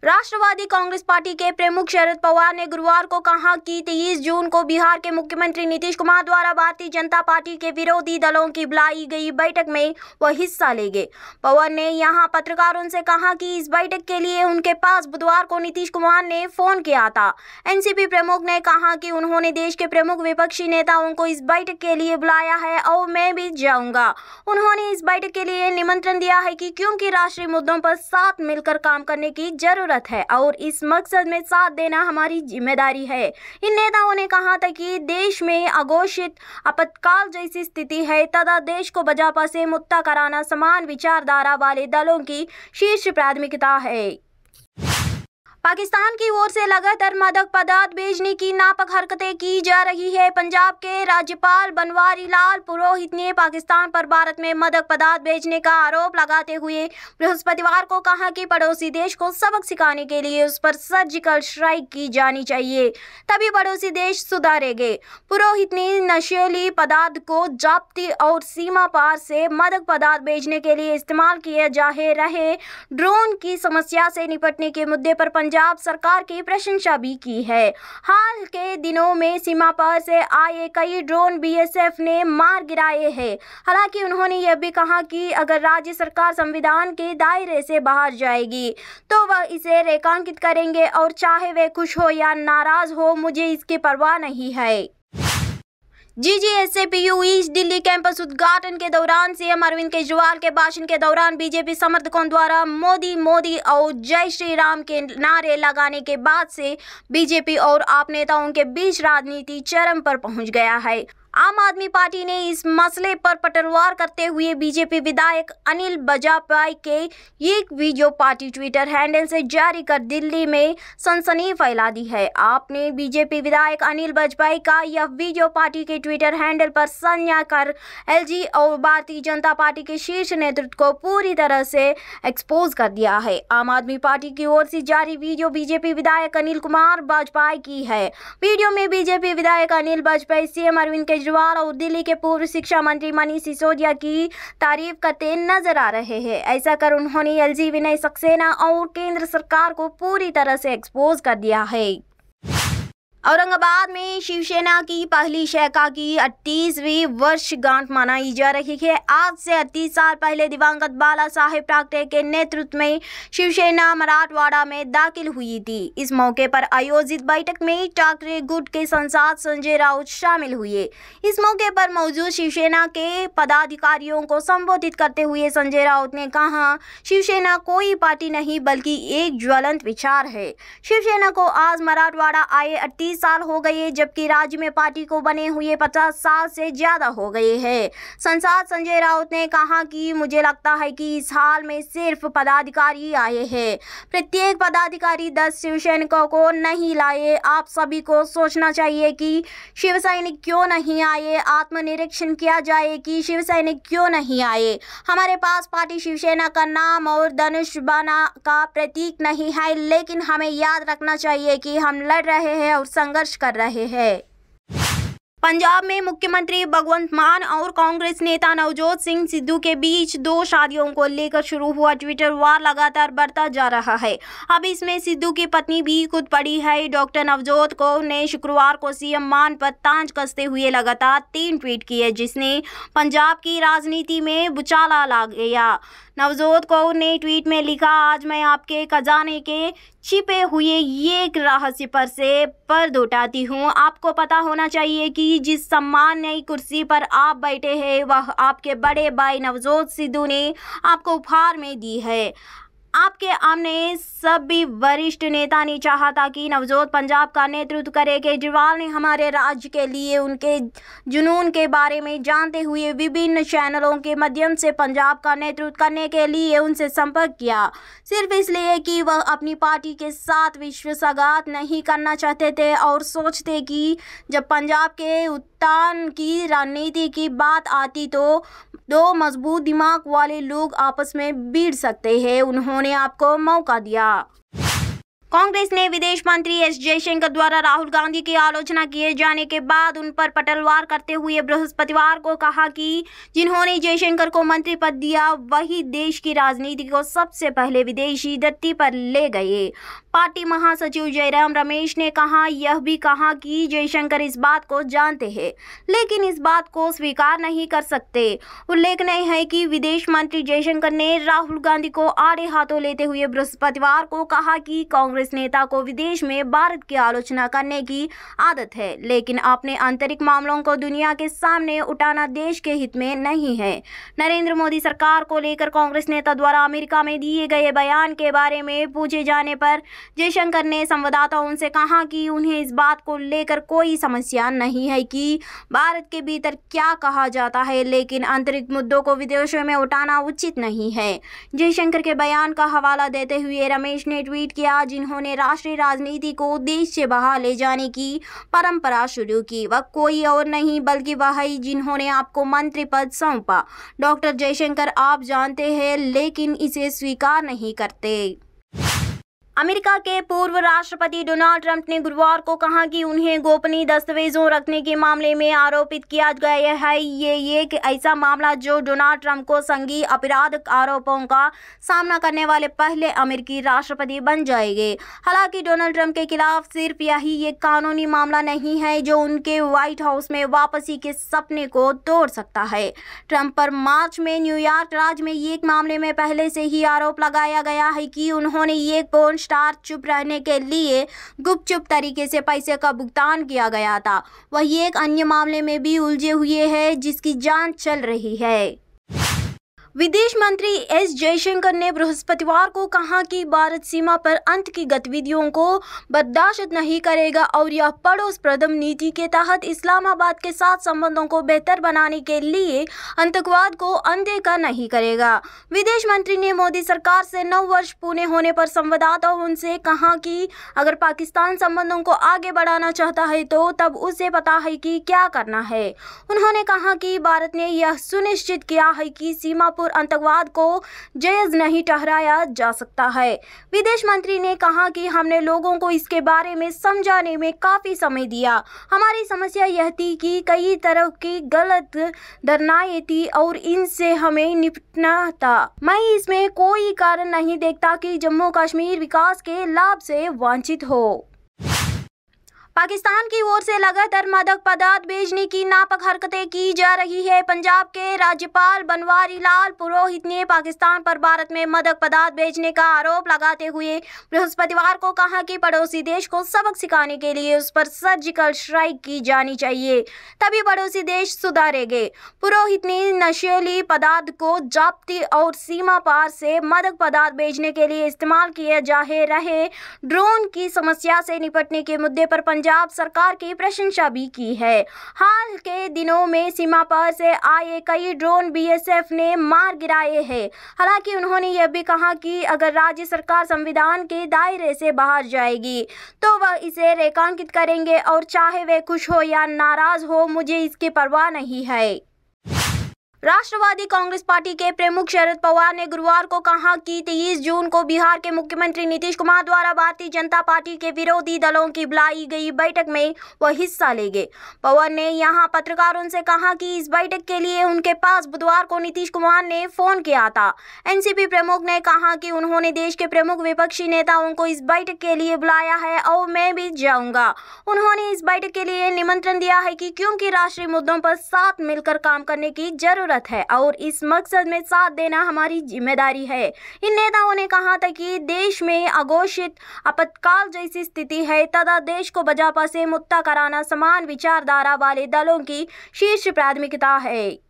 राष्ट्रवादी Congress party के प्रमुख शरद पवार ने गुरुवार को कहा कि 23 जून को बिहार के मुख्यमंत्री नीतीश कुमार द्वारा भारतीय जनता पार्टी के विरोधी दलों की बुलाई गई बैठक में वह हिस्सा लेंगे। पवार ने यहां पत्रकारों से कहा कि इस बैठक के लिए उनके पास बुधवार को नीतीश कुमार ने फोन किया था। एनसीपी प्रमुख ने कहा कि उन्होंने देश के प्रमुख विपक्षी नेताओं को इस बैठक के लिए बुलाया है और मैं भी जाऊंगा। उन्होंने इस बैठक के लिए निमंत्रण दिया है क्योंकि राष्ट्रीय मुद्दों पर साथ मिलकर काम करने की जरूरत है और इस मकसद में साथ देना हमारी जिम्मेदारी है। इन नेताओं ने कहा था कि देश में अघोषित आपातकाल जैसी स्थिति है तथा देश को भाजपा से मुक्त कराना समान विचारधारा वाले दलों की शीर्ष प्राथमिकता है। पाकिस्तान की ओर से लगातार मादक पदार्थ बेचने की नापाक हरकतें की जा रही है। पंजाब के राज्यपाल बनवारी लाल पुरोहित ने पाकिस्तान पर भारत में मादक पदार्थ बेचने का आरोप लगाते हुए बृहस्पतिवार को कहा कि पड़ोसी देश को सबक सिखाने के लिए उस पर सर्जिकल स्ट्राइक की जानी चाहिए, तभी पड़ोसी देश सुधारेंगे। पुरोहित ने नशीली पदार्थ को जब्ती और सीमा पार से मादक पदार्थ बेचने के लिए इस्तेमाल किए जा रहे ड्रोन की समस्या से निपटने के मुद्दे पर पंजाब सरकार की प्रशंसा भी की है। हाल के दिनों में सीमा पार से आए कई ड्रोन बीएसएफ ने मार गिराए हैं। हालांकि उन्होंने यह भी कहा कि अगर राज्य सरकार संविधान के दायरे से बाहर जाएगी तो वह इसे रेखांकित करेंगे और चाहे वे खुश हो या नाराज हो, मुझे इसकी परवाह नहीं है। जीजीएसपीयू ईस्ट दिल्ली कैंपस उद्घाटन के दौरान सीएम अरविंद केजरीवाल के भाषण के दौरान बीजेपी समर्थकों द्वारा मोदी मोदी और जय श्री राम के नारे लगाने के बाद से बीजेपी और आप नेताओं के बीच राजनीति चरम पर पहुंच गया है। आम आदमी पार्टी ने इस मसले पर पलटवार करते हुए बीजेपी विधायक अनिल बाजपेयी के एक वीडियो पार्टी ट्विटर हैंडल से जारी कर दिल्ली में सनसनी फैला दी है। आपने बीजेपी विधायक अनिल बाजपेयी का यह वीडियो पार्टी के ट्विटर हैंडल पर साझा कर एलजी और भारतीय जनता पार्टी के शीर्ष नेतृत्व को पूरी तरह से एक्सपोज कर दिया है। आम आदमी पार्टी की ओर से जारी वीडियो बीजेपी विधायक अनिल कुमार बाजपेयी की है। वीडियो में बीजेपी विधायक अनिल बाजपेयी सीएम अरविंद केजरीवाल और दिल्ली के पूर्व शिक्षा मंत्री मनीष सिसोदिया की तारीफ करते नजर आ रहे हैं। ऐसा कर उन्होंने एलजी विनय सक्सेना और केंद्र सरकार को पूरी तरह से एक्सपोज कर दिया है। औरंगाबाद में शिवसेना की पहली शाखा की 38वीं वर्षगांठ मनाई जा रही है। आज से 38 साल पहले दिवंगत बाला साहेब ठाकरे के नेतृत्व में शिवसेना मराठवाड़ा में दाखिल हुई थी। इस मौके पर आयोजित बैठक में ठाकरे गुट के सांसद संजय राउत शामिल हुए। इस मौके पर मौजूद शिवसेना के पदाधिकारियों को संबोधित करते हुए संजय राउत ने कहा, शिवसेना कोई पार्टी नहीं बल्कि एक ज्वलंत विचार है। शिवसेना को आज मराठवाड़ा आए 38 साल हो गए, जबकि राज्य में पार्टी को बने हुए 50 साल से ज्यादा हो गए हैं। सांसद संजय राउत ने कहा कि मुझे लगता है कि इस हाल में सिर्फ पदाधिकारी आए हैं। प्रत्येक पदाधिकारी 10 शिवसैनिकों को नहीं लाए। आप सभी को सोचना चाहिए कि शिव सैनिक क्यों नहीं आए। आत्मनिरीक्षण किया जाए कि शिव सैनिक क्यों नहीं आए। हमारे पास पार्टी शिवसेना का नाम और धनुष बाण का प्रतीक नहीं है, लेकिन हमें याद रखना चाहिए कि हम लड़ रहे हैं और संघर्ष कर रहे हैं। पंजाब में मुख्यमंत्री भगवंत मान और कांग्रेस नेता नवजोत सिंह सिद्धू के बीच 2 शादियों को लेकर शुरू हुआ ट्विटर वार लगातार बढ़ता जा रहा है। अब इसमें सिद्धू की पत्नी भी खुद पड़ी है। डॉक्टर नवजोत को ने शुक्रवार को सीएम मान पर तांज कसते हुए लगातार 3 ट्वीट किए, जिसने पंजाब की राजनीति में भूचाल ला गया। नवजोत कौर ने ट्वीट में लिखा, आज मैं आपके खजाने के छिपे हुए ये रहस्य पर से पर्दा उठाती हूँ। आपको पता होना चाहिए कि जिस सम्माननीय कुर्सी पर आप बैठे हैं वह आपके बड़े भाई नवजोत सिद्धू ने आपको उपहार में दी है। आपके आमने सभी वरिष्ठ नेता ने चाहा था कि नवजोत पंजाब का नेतृत्व करे। केजरीवाल ने हमारे राज्य के लिए उनके जुनून के बारे में जानते हुए विभिन्न चैनलों के माध्यम से पंजाब का नेतृत्व करने के लिए उनसे संपर्क किया, सिर्फ इसलिए कि वह अपनी पार्टी के साथ विश्वासघात नहीं करना चाहते थे और सोचते कि जब पंजाब के उत्थान की रणनीति की बात आती तो 2 मजबूत दिमाग वाले लोग आपस में भिड़ सकते हैं। उन्होंने आपको मौका दिया। कांग्रेस ने विदेश मंत्री एस जयशंकर द्वारा राहुल गांधी की आलोचना किए जाने के बाद उन पर पलटवार करते हुए बृहस्पतिवार को कहा कि जिन्होंने जयशंकर को मंत्री पद दिया वही देश की राजनीति को सबसे पहले विदेशी धरती पर ले गए। पार्टी महासचिव जयराम रमेश ने यह भी कहा कि जयशंकर इस बात को जानते हैं लेकिन इस बात को स्वीकार नहीं कर सकते। उल्लेखनीय है कि विदेश मंत्री जयशंकर ने राहुल गांधी को आड़े हाथों लेते हुए बृहस्पतिवार को कहा कि कांग्रेस नेता को विदेश में भारत की आलोचना करने की आदत है लेकिन अपने आंतरिक मामलों को दुनिया के सामने उठाना देश के हित में नहीं है। नरेंद्र मोदी सरकार को लेकर कांग्रेस नेता द्वारा अमेरिका में दिए गए बयान के बारे में पूछे जाने पर जयशंकर ने संवाददाताओं से कहा कि उन्हें इस बात को लेकर कोई समस्या नहीं है कि भारत के भीतर क्या कहा जाता है लेकिन आंतरिक मुद्दों को विदेशों में उठाना उचित नहीं है। जयशंकर के बयान का हवाला देते हुए रमेश ने ट्वीट किया, जिन्होंने राष्ट्रीय राजनीति को देश से बाहर ले जाने की परंपरा शुरू की वह कोई और नहीं बल्कि वह ही जिन्होंने आपको मंत्री पद सौंपा। डॉक्टर जयशंकर आप जानते हैं लेकिन इसे स्वीकार नहीं करते। अमेरिका के पूर्व राष्ट्रपति डोनाल्ड ट्रंप ने गुरुवार को कहा कि उन्हें गोपनीय दस्तावेजों रखने के मामले में आरोपित किया गया है। ये एक ऐसा मामला जो डोनाल्ड ट्रंप को संघीय अपराध आरोपों का सामना करने वाले पहले अमेरिकी राष्ट्रपति बन जाएंगे। हालांकि डोनाल्ड ट्रंप के खिलाफ सिर्फ यही एक कानूनी मामला नहीं है जो उनके व्हाइट हाउस में वापसी के सपने को तोड़ सकता है। ट्रंप पर मार्च में न्यूयॉर्क राज्य में एक मामले में पहले से ही आरोप लगाया गया है कि उन्होंने एक पोर्न स्टार चुप रहने के लिए गुपचुप तरीके से पैसे का भुगतान किया गया था। वही एक अन्य मामले में भी उलझे हुए हैं जिसकी जांच चल रही है। विदेश मंत्री एस जयशंकर ने बृहस्पतिवार को कहा कि भारत सीमा पर अंत की गतिविधियों को बर्दाश्त नहीं करेगा और यह पड़ोस प्रथम नीति के तहत इस्लामाबाद के साथ संबंधों को बेहतर बनाने के लिए आतंकवाद को अनदेखा नहीं करेगा। विदेश मंत्री ने मोदी सरकार से 9 वर्ष पूरे होने पर संवाददाताओं उनसे कहा कि अगर पाकिस्तान संबंधों को आगे बढ़ाना चाहता है तो तब उसे पता है कि क्या करना है। उन्होंने कहा कि भारत ने यह सुनिश्चित किया है कि सीमा पर आतंकवाद को जायज नहीं ठहराया जा सकता है। विदेश मंत्री ने कहा कि हमने लोगों को इसके बारे में समझाने में काफी समय दिया। हमारी समस्या यह थी कि कई तरह की गलत धारणाएं थी और इनसे हमें निपटना था। मैं इसमें कोई कारण नहीं देखता कि जम्मू कश्मीर विकास के लाभ से वंचित हो। पाकिस्तान की ओर से लगातार मादक पदार्थ बेचने की नापाक हरकतें की जा रही है। पंजाब के राज्यपाल बनवारी लाल पुरोहित ने पाकिस्तान पर भारत में मादक पदार्थ बेचने का आरोप लगाते हुए बृहस्पतिवार को कहा कि पड़ोसी देश को सबक सिखाने के लिए उस पर सर्जिकल स्ट्राइक की जानी चाहिए, तभी पड़ोसी देश सुधारेंगे। पुरोहित ने नशीली पदार्थ को जब्ती और सीमा पार से मादक पदार्थ बेचने के लिए इस्तेमाल किए जा रहे ड्रोन की समस्या से निपटने के मुद्दे पर पंजाब सरकार की प्रशंसा भी की है। हाल के दिनों में सीमा पार से आए कई ड्रोन बीएसएफ ने मार गिराए हैं। हालांकि उन्होंने यह भी कहा कि अगर राज्य सरकार संविधान के दायरे से बाहर जाएगी तो वह इसे रेखांकित करेंगे और चाहे वे खुश हो या नाराज हो मुझे इसकी परवाह नहीं है। राष्ट्रवादी कांग्रेस पार्टी के प्रमुख शरद पवार ने गुरुवार को कहा कि 23 जून को बिहार के मुख्यमंत्री नीतीश कुमार द्वारा भारतीय जनता पार्टी के विरोधी दलों की बुलाई गई बैठक में वह हिस्सा लेंगे। पवार ने यहां पत्रकारों से कहा कि इस बैठक के लिए उनके पास बुधवार को नीतीश कुमार ने फोन किया था। एनसीपी प्रमुख ने कहा कि उन्होंने देश के प्रमुख विपक्षी नेताओं को इस बैठक के लिए बुलाया है और मैं भी जाऊंगा। उन्होंने इस बैठक के लिए निमंत्रण दिया है कि क्योंकि राष्ट्रीय मुद्दों पर साथ मिलकर काम करने की जरूरत है और इस मकसद में साथ देना हमारी जिम्मेदारी है। इन नेताओं ने कहा था कि देश में अघोषित आपातकाल जैसी स्थिति है तथा देश को भाजपा से मुक्त कराना समान विचारधारा वाले दलों की शीर्ष प्राथमिकता है।